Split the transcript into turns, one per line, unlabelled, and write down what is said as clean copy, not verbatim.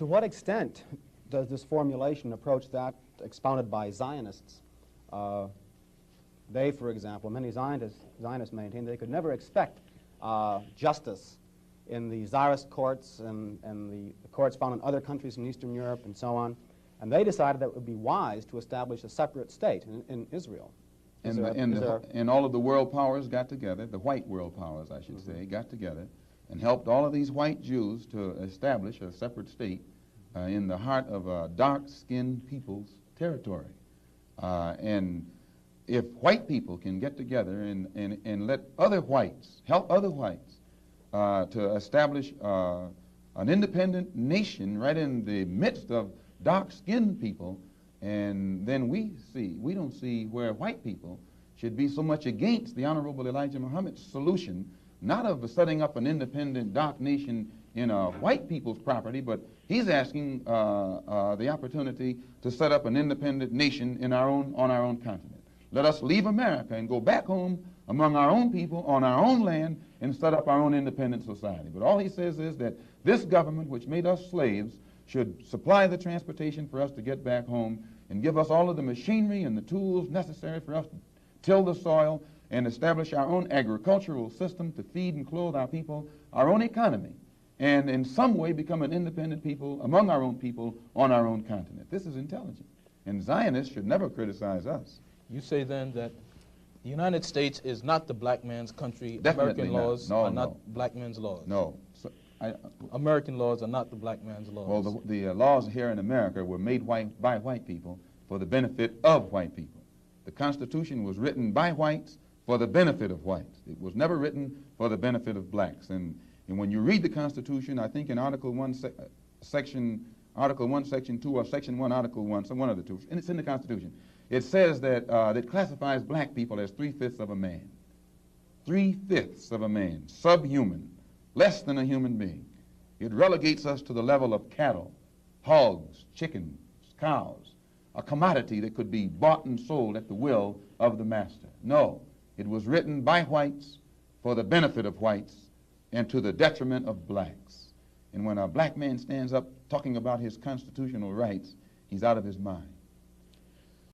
To what extent does this formulation approach that expounded by Zionists? They, for example, many Zionists maintain they could never expect justice in the Tsarist courts and the courts found in other countries in Eastern Europe and so on. And they decided that it would be wise to establish a separate state in Israel.
And all of the world powers got together, the white world powers, I should say, got together and helped all of these white Jews to establish a separate state in the heart of a dark-skinned people's territory. And if white people can get together and let other whites, help other whites to establish an independent nation right in the midst of dark-skinned people, and then we don't see where white people should be so much against the Honorable Elijah Muhammad's solution, not of setting up an independent dark nation in a white people's property, but he's asking the opportunity to set up an independent nation on our own continent. Let us leave America and go back home among our own people on our own land and set up our own independent society. But all he says is that this government, which made us slaves, should supply the transportation for us to get back home and give us all of the machinery and the tools necessary for us to till the soil and establish our own agricultural system to feed and clothe our people, our own economy, and in some way become an independent people among our own people on our own continent. This is intelligent. And Zionists should never criticize us.
You say then that the United States is not the black man's country.
Definitely
American
not.
laws
No,
are
no.
not black men's laws.
No.
American laws are not the black man's laws.
Well, the laws here in America were made by white people for the benefit of white people. The Constitution was written by whites for the benefit of whites. It was never written for the benefit of blacks. And when you read the Constitution, I think in Article 1, Section 2, or Section 1, Article 1, some one of the two, and it's in the Constitution, it says that it classifies black people as 3/5 of a man. 3/5 of a man, subhuman, less than a human being. It relegates us to the level of cattle, hogs, chickens, cows, a commodity that could be bought and sold at the will of the master. No, it was written by whites for the benefit of whites and to the detriment of blacks. And when a black man stands up talking about his constitutional rights, he's out of his mind.